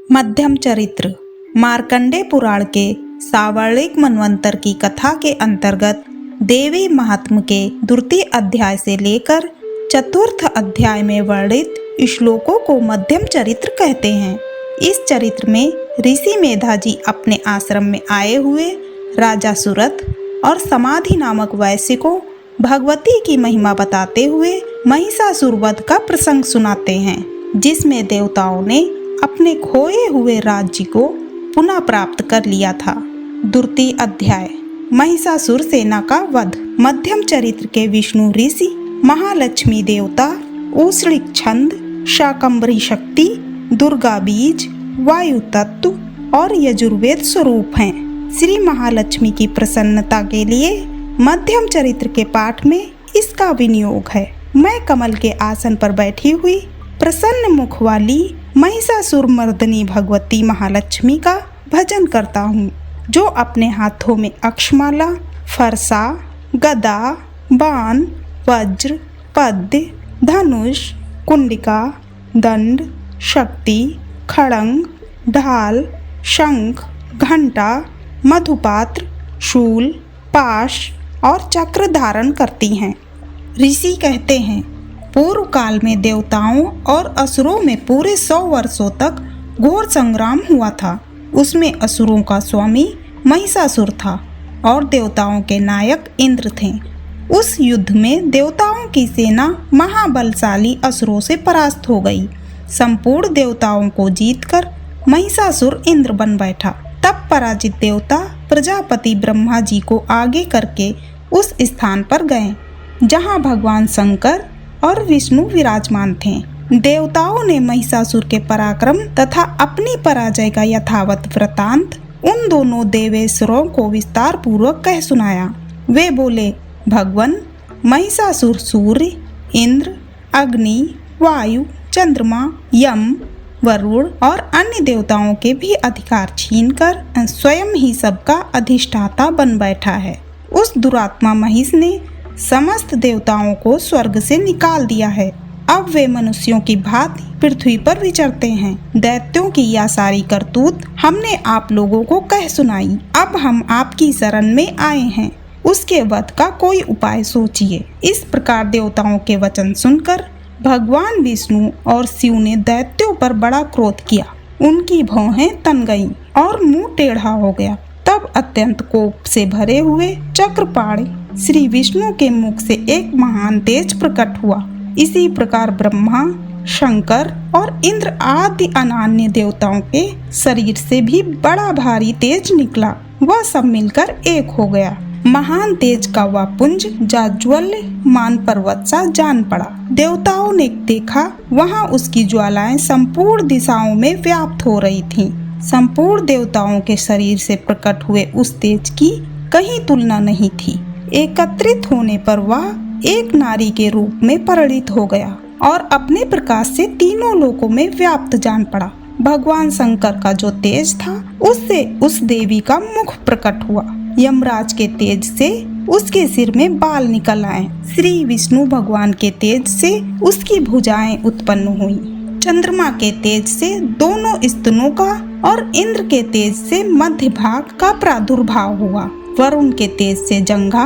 मध्यम चरित्र मार्कंडेय पुराण के सावर्णिक मनवंतर की कथा के अंतर्गत देवी महात्म्य के द्वितीय अध्याय से लेकर चतुर्थ अध्याय में वर्णित श्लोकों को मध्यम चरित्र कहते हैं। इस चरित्र में ऋषि मेधाजी अपने आश्रम में आए हुए राजा सुरथ और समाधि नामक वैश्य को भगवती की महिमा बताते हुए महिषासुर वध का प्रसंग सुनाते हैं, जिसमें देवताओं ने अपने खोए हुए राज्य को पुनः प्राप्त कर लिया था। द्वितीय अध्याय महिषासुर सेना का वध। मध्यम चरित्र के विष्णु ऋषि महालक्ष्मी देवता, ऊष्णिक छंद, शाकंभरी शक्ति, दुर्गा बीज, वायु तत्व और यजुर्वेद स्वरूप हैं। श्री महालक्ष्मी की प्रसन्नता के लिए मध्यम चरित्र के पाठ में इसका विनियोग है। मैं कमल के आसन पर बैठी हुई प्रसन्न मुख वाली महिषासुर मर्दनी भगवती महालक्ष्मी का भजन करता हूँ, जो अपने हाथों में अक्षमाला, फरसा, गदा, बाण, वज्र, पद्य, धनुष, कुंडिका, दंड, शक्ति, खड़ंग, ढाल, शंख, घंटा, मधुपात्र, शूल, पाश और चक्र धारण करती हैं। ऋषि कहते हैं, पूर्व काल में देवताओं और असुरों में पूरे 100 वर्षों तक घोर संग्राम हुआ था। उसमें असुरों का स्वामी महिषासुर था और देवताओं के नायक इंद्र थे। उस युद्ध में देवताओं की सेना महाबलशाली असुरों से परास्त हो गई। संपूर्ण देवताओं को जीतकर महिषासुर इंद्र बन बैठा। तब पराजित देवता प्रजापति ब्रह्मा जी को आगे करके उस स्थान पर गए जहां भगवान शंकर और विष्णु विराजमान थे। देवताओं ने महिषासुर के पराक्रम तथा अपनी पराजय का यथावत वृतांत उन दोनों देवेश्वरों को विस्तार पूर्वक कह सुनाया। वे बोले, भगवान, महिषासुर सूर्य, इंद्र, अग्नि, वायु, चंद्रमा, यम, वरुण और अन्य देवताओं के भी अधिकार छीनकर स्वयं ही सबका अधिष्ठाता बन बैठा है। उस दुरात्मा महिष ने समस्त देवताओं को स्वर्ग से निकाल दिया है। अब वे मनुष्यों की भांति पृथ्वी पर विचरते हैं। दैत्यों की यह सारी करतूत हमने आप लोगों को कह सुनाई। अब हम आपकी शरण में आए हैं, उसके वध का कोई उपाय सोचिए। इस प्रकार देवताओं के वचन सुनकर भगवान विष्णु और शिव ने दैत्यों पर बड़ा क्रोध किया। उनकी भौहें तन गईं और मुंह टेढ़ा हो गया। तब अत्यंत कोप से भरे हुए चक्रपाणि श्री विष्णु के मुख से एक महान तेज प्रकट हुआ। इसी प्रकार ब्रह्मा, शंकर और इंद्र आदि अन्य देवताओं के शरीर से भी बड़ा भारी तेज निकला। वह सब मिलकर एक हो गया। महान तेज का वह पुंज जाज्वल्य मान पर्वत सा जान पड़ा। देवताओं ने देखा, वहां उसकी ज्वालाएं संपूर्ण दिशाओं में व्याप्त हो रही थीं। संपूर्ण देवताओं के शरीर से प्रकट हुए उस तेज की कहीं तुलना नहीं थी। एकत्रित होने पर वह एक नारी के रूप में परिणित हो गया और अपने प्रकाश से तीनों लोकों में व्याप्त जान पड़ा। भगवान शंकर का जो तेज था, उससे उस देवी का मुख प्रकट हुआ। यमराज के तेज से उसके सिर में बाल निकल आए। श्री विष्णु भगवान के तेज से उसकी भुजाएं उत्पन्न हुई। चंद्रमा के तेज से दोनों स्तनों का और इंद्र के तेज से मध्य भाग का प्रादुर्भाव हुआ। वरुण के तेज से जंघा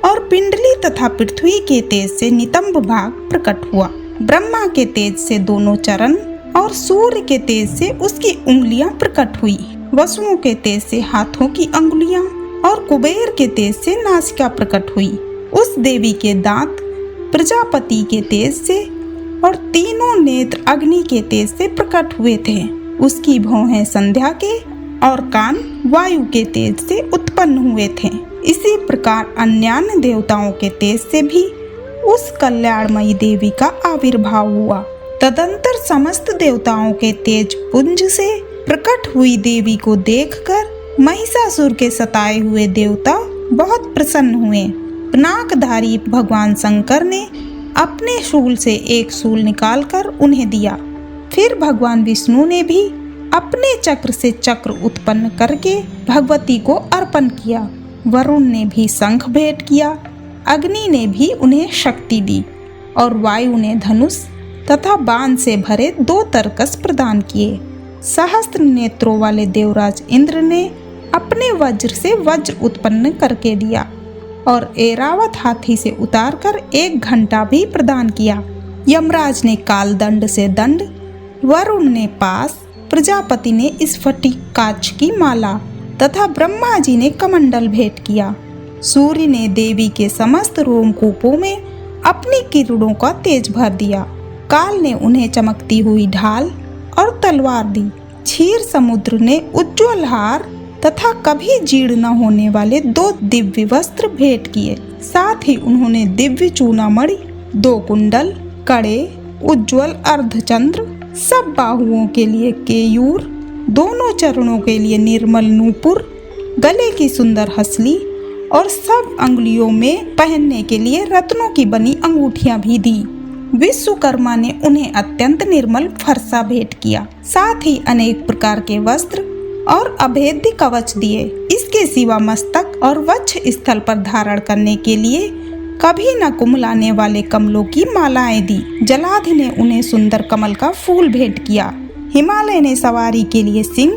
और पिंडली तथा पृथ्वी के तेज से नितंब भाग प्रकट हुआ। ब्रह्मा के तेज से दोनों चरण और सूर्य के तेज से उसकी उंगलियां प्रकट हुई। वसुओं के तेज से हाथों की अंगुलियां और कुबेर के तेज से नासिका प्रकट हुई। उस देवी के दांत प्रजापति के तेज से और तीनों नेत्र अग्नि के तेज से प्रकट हुए थे। उसकी भौहें संध्या के और कान वायु के तेज से उत्पन्न हुए थे। इसी प्रकार अन्य देवताओं के तेज से भी उस कल्याणमयी देवी का आविर्भाव हुआ। तदंतर समस्त देवताओं के तेज पुंज से प्रकट हुई देवी को देखकर महिषासुर के सताए हुए देवता बहुत प्रसन्न हुए। पिनाकधारी भगवान शंकर ने अपने शूल से एक शूल निकालकर उन्हें दिया। फिर भगवान विष्णु ने भी अपने चक्र से चक्र उत्पन्न करके भगवती को अर्पण किया। वरुण ने भी शंख भेंट किया। अग्नि ने भी उन्हें शक्ति दी और वायु ने धनुष तथा बाण से भरे 2 तरकस प्रदान किए। सहस्त्र नेत्रों वाले देवराज इंद्र ने अपने वज्र से वज्र उत्पन्न करके दिया और ऐरावत हाथी से उतारकर 1 घंटा भी प्रदान किया। यमराज ने कालदंड से दंड, वरुण ने पास, प्रजापति ने स्फटिक कांच की माला तथा ब्रह्मा जी ने कमंडल भेंट किया। सूर्य ने देवी के समस्त रोमकूपों में अपनी किरणों का तेज भर दिया। काल ने उन्हें चमकती हुई ढाल और तलवार दी। क्षीर समुद्र ने उज्ज्वल हार तथा कभी जीर्ण न होने वाले 2 दिव्य वस्त्र भेंट किए। साथ ही उन्होंने दिव्य चूनामणि, 2 कुंडल, कड़े, उज्ज्वल अर्धचंद्र, सब बाहुओं के लिए केयूर, दोनों चरणों के लिए निर्मल नूपुर, गले की सुंदर हसली और सब अंगुलियों में पहनने के लिए रत्नों की बनी अंगूठियां भी दी। विश्वकर्मा ने उन्हें अत्यंत निर्मल फरसा भेंट किया। साथ ही अनेक प्रकार के वस्त्र और अभेद्य कवच दिए। इसके सिवा मस्तक और वक्ष स्थल पर धारण करने के लिए कभी न कुमलाने वाले कमलों की मालाएं दी। जलाधि ने उन्हें सुंदर कमल का फूल भेंट किया। हिमालय ने सवारी के लिए सिंह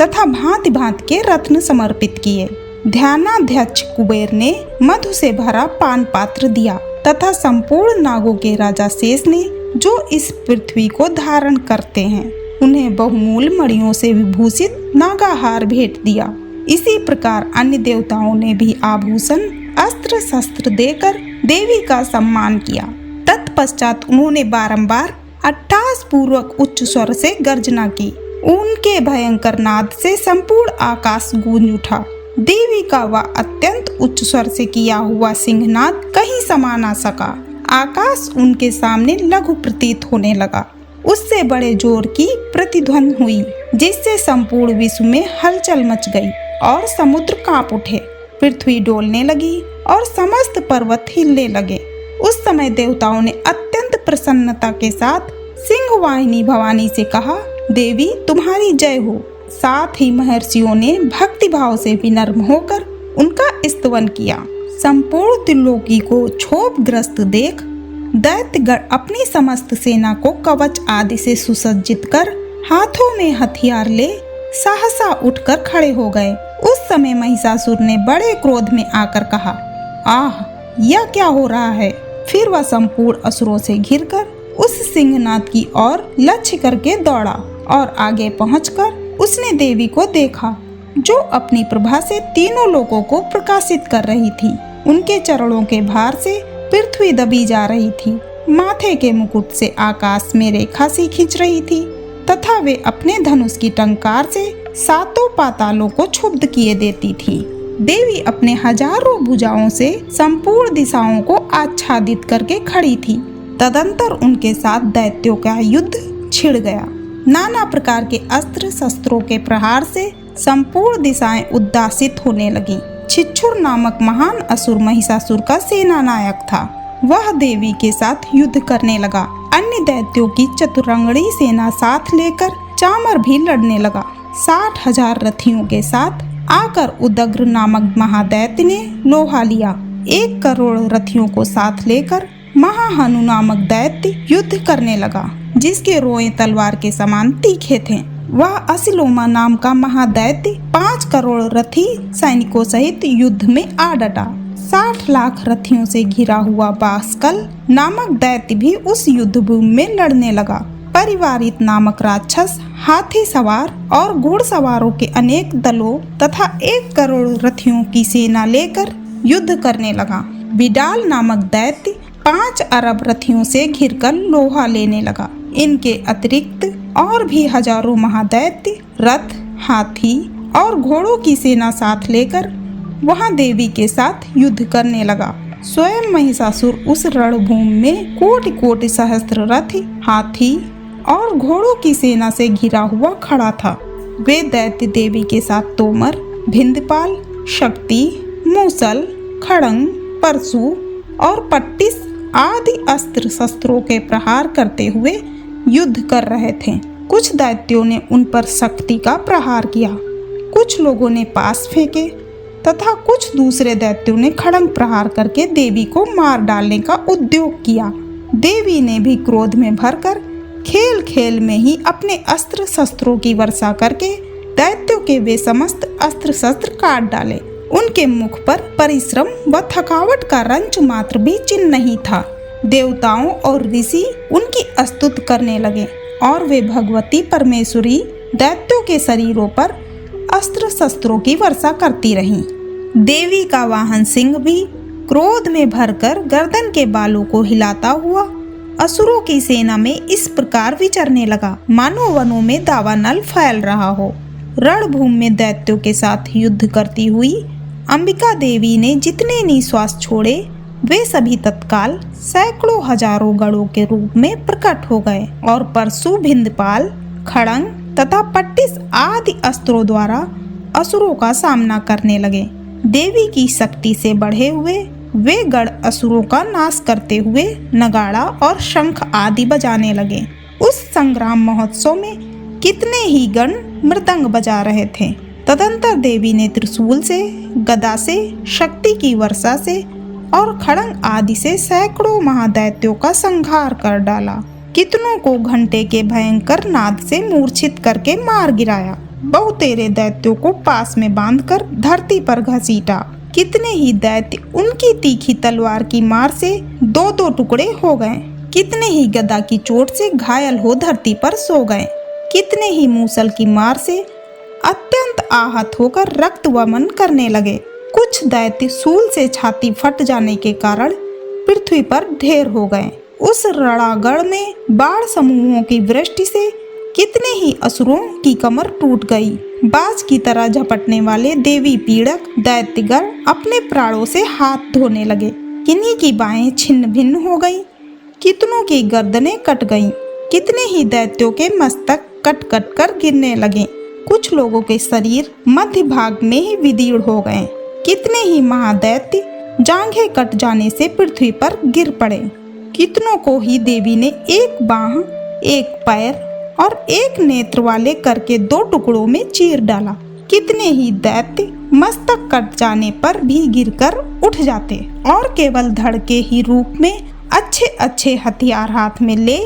तथा भांति भांति के रत्न समर्पित किए। ध्यानाध्यक्ष कुबेर ने मधु से भरा पान पात्र दिया तथा संपूर्ण नागों के राजा शेष ने, जो इस पृथ्वी को धारण करते हैं, उन्हें बहुमूल्य मणियों से विभूषित नागाहार भेंट दिया। इसी प्रकार अन्य देवताओं ने भी आभूषण, अस्त्र शस्त्र देकर देवी का सम्मान किया। तत्पश्चात उन्होंने बारंबार अट्टहास पूर्वक उच्च स्वर से गर्जना की। उनके भयंकर नाद से संपूर्ण आकाश गूंज उठा। देवी का वह अत्यंत उच्च स्वर से किया हुआ सिंहनाद कहीं समा ना सका। आकाश उनके सामने लघु प्रतीत होने लगा। उससे बड़े जोर की प्रतिध्वनि हुई, जिससे संपूर्ण विश्व में हलचल मच गई और समुद्र कांप उठे। पृथ्वी डोलने लगी और समस्त पर्वत हिलने लगे। उस समय देवताओं ने अत्यंत प्रसन्नता के साथ सिंहवाहिनी भवानी से कहा, देवी तुम्हारी जय हो। साथ ही महर्षियों ने भक्ति भाव से विनम्र होकर उनका स्तवन किया। संपूर्ण त्रिलोकी को क्षोभग्रस्त देख दैत्यगण अपनी समस्त सेना को कवच आदि से सुसज्जित कर हाथों में हथियार ले सहसा उठकर खड़े हो गए। उस समय महिषासुर ने बड़े क्रोध में आकर कहा, आह, यह क्या हो रहा है। फिर वह संपूर्ण असुरों से घिरकर उस सिंहनाद की ओर लक्ष्य करके दौड़ा और आगे पहुंचकर उसने देवी को देखा, जो अपनी प्रभा से तीनों लोगों को प्रकाशित कर रही थी। उनके चरणों के भार से पृथ्वी दबी जा रही थी। माथे के मुकुट से आकाश में रेखा सी खींच रही थी तथा वे अपने धनुष की टंकार से सातों पातालों को क्षुब्ध किए देती थी। देवी अपने हजारों भुजाओं से संपूर्ण दिशाओं को आच्छादित करके खड़ी थी। तदंतर उनके साथ दैत्यों का युद्ध छिड़ गया। नाना प्रकार के अस्त्र शस्त्रों के प्रहार से संपूर्ण दिशाएं उद्दासित होने लगी। छिच्छुर नामक महान असुर महिषासुर का सेना नायक था। वह देवी के साथ युद्ध करने लगा। अन्य दैत्यों की चतुरंगड़ी सेना साथ लेकर चामर भी लड़ने लगा। 60,000 रथियों के साथ आकर उदग्र नामक महादैत्य ने लोहा लिया। 1 करोड़ रथियों को साथ लेकर महाहनु नामक दैत्य युद्ध करने लगा, जिसके रोए तलवार के समान तीखे थे। वह असिलोमा नाम का महादैत्य 5 करोड़ रथी सैनिकों सहित युद्ध में आ डटा। 60 लाख रथियों से घिरा हुआ बास्कल नामक दैत्य भी उस युद्ध भूमि में लड़ने लगा। परिवारित नामक राक्षस हाथी सवार और घुड़सवारों के अनेक दलों तथा 1 करोड़ रथियों की सेना लेकर युद्ध करने लगा। बिडाल नामक दैत्य 5 अरब रथियों से घिरकर लोहा लेने लगा। इनके अतिरिक्त और भी हजारों महादैत्य रथ, हाथी और घोड़ों की सेना साथ लेकर वहां देवी के साथ युद्ध करने लगा। स्वयं महिषासुर उस रणभूमि में कोटि कोटि सहस्त्र रथ, हाथी और घोड़ों की सेना से घिरा हुआ खड़ा था। वे दैत्य देवी के साथ तोमर, भिंदपाल, शक्ति, मूसल, खड़ंग, परशु और पट्टिस आदि अस्त्र शस्त्रों के प्रहार करते हुए युद्ध कर रहे थे। कुछ दैत्यों ने उन पर शक्ति का प्रहार किया, कुछ लोगों ने पास फेंके तथा कुछ दूसरे दैत्यों ने खड़ंग प्रहार करके देवी को मार डालने का उद्योग किया। देवी ने भी क्रोध में भरकर खेल खेल में ही अपने अस्त्र शस्त्रों की वर्षा करके दैत्यों के वे समस्त अस्त्र शस्त्र काट डाले। उनके मुख पर परिश्रम व थकावट का रंच मात्र भी चिन्ह नहीं था। देवताओं और ऋषि उनकी स्तुति करने लगे और वे भगवती परमेश्वरी दैत्यों के शरीरों पर अस्त्र शस्त्रों की वर्षा करती रहीं। देवी का वाहन सिंह भी क्रोध में भरकर गर्दन के बालों को हिलाता हुआ असुरों की सेना में इस प्रकार विचरने लगा, मानो वनों में दावानल फैल रहा हो। रणभूमि में दैत्यों के साथ युद्ध करती हुई अंबिका देवी ने जितने निश्वास छोड़े वे सभी तत्काल सैकड़ों हजारों गणों के रूप में प्रकट हो गए और परशु, भिंदपाल, खड़ंग तथा पट्टिस आदि अस्त्रों द्वारा असुरों का सामना करने लगे। देवी की शक्ति से बढ़े हुए वे गण असुरों का नाश करते हुए नगाड़ा और शंख आदि बजाने लगे। उस संग्राम महोत्सव में कितने ही गण मृदंग बजा रहे थे। तदंतर देवी ने त्रिशूल से, गदा से, शक्ति की वर्षा से और खड़ंग आदि से सैकड़ों महादैत्यों का संहार कर डाला। कितनों को घंटे के भयंकर नाद से मूर्छित करके मार गिराया। बहुतेरे दैत्यों को पास में बांधकर धरती पर घसीटा। कितने ही दैत्य उनकी तीखी तलवार की मार से दो दो टुकड़े हो गए। कितने ही गदा की चोट से घायल हो धरती पर सो गए। कितने ही मूसल की मार से अत्यंत आहत होकर रक्त वमन करने लगे। कुछ दैत्य सूल से छाती फट जाने के कारण पृथ्वी पर ढेर हो गए। उस रणागढ़ में बाढ़ समूहों की वृष्टि से कितने ही असुरों की कमर टूट गई। बाज की तरह झपटने वाले देवी पीड़क दैत्यगण अपने प्राणों से हाथ धोने लगे। किन्हीं की बाहें छिन्न भिन्न हो गईं, कितनों की गर्दनें कट गईं। कितने ही दैत्यों के मस्तक कट कट कर गिरने लगे। कुछ लोगों के शरीर मध्य भाग में ही विदीर्ण हो गए। कितने ही महादैत्य जांघें कट जाने से पृथ्वी पर गिर पड़े। कितनों को ही देवी ने एक बाह, एक पैर और एक नेत्र वाले करके दो टुकड़ों में चीर डाला। कितने ही दैत्य मस्तक कट जाने पर भी गिरकर उठ जाते और केवल धड़ के ही रूप में अच्छे अच्छे हथियार हाथ में ले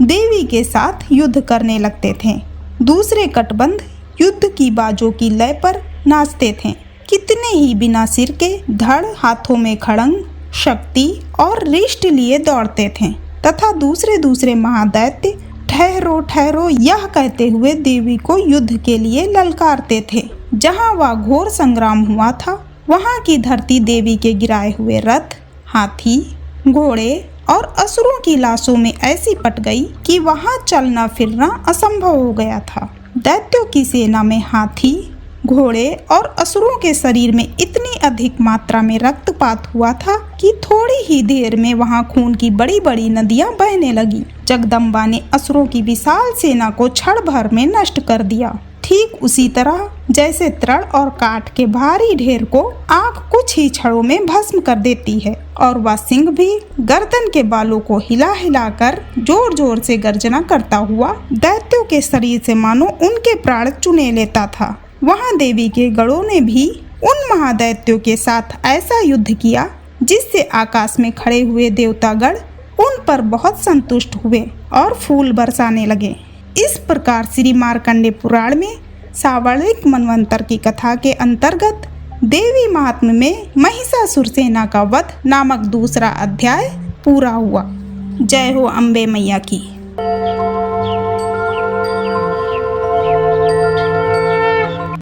देवी के साथ युद्ध करने लगते थे। दूसरे कटबंध युद्ध की बाजों की लय पर नाचते थे। कितने ही बिना सिर के धड़, हाथों में खड़ंग, शक्ति और रिष्ट लिए दौड़ते थे तथा दूसरे दूसरे महादैत्य ठहरो ठहरो यह कहते हुए देवी को युद्ध के लिए ललकारते थे। जहाँ वह घोर संग्राम हुआ था वहाँ की धरती देवी के गिराए हुए रथ, हाथी, घोड़े और असुरों की लाशों में ऐसी पट गई कि वहाँ चलना फिरना असंभव हो गया था। दैत्यों की सेना में हाथी, घोड़े और असुरों के शरीर में इतनी अधिक मात्रा में रक्तपात हुआ था कि थोड़ी ही देर में वहां खून की बड़ी बड़ी नदियां बहने लगी। जगदम्बा ने असुरों की विशाल सेना को क्षण भर में नष्ट कर दिया। ठीक उसी तरह जैसे तृण और काठ के भारी ढेर को आग कुछ ही क्षणों में भस्म कर देती है, और वह सिंह भी गर्दन के बालों को हिला हिला कर जोर जोर से गर्जना करता हुआ दैत्यों के शरीर से मानो उनके प्राण चुने लेता था। वहां देवी के गणों ने भी उन महादैत्यों के साथ ऐसा युद्ध किया जिससे आकाश में खड़े हुए देवतागण उन पर बहुत संतुष्ट हुए और फूल बरसाने लगे। इस प्रकार श्री मार्कंडेय पुराण में सावर्णिक मनवंतर की कथा के अंतर्गत देवी महात्म्य में महिषासुर सेना का वध नामक दूसरा अध्याय पूरा हुआ। जय हो अम्बे मैया की।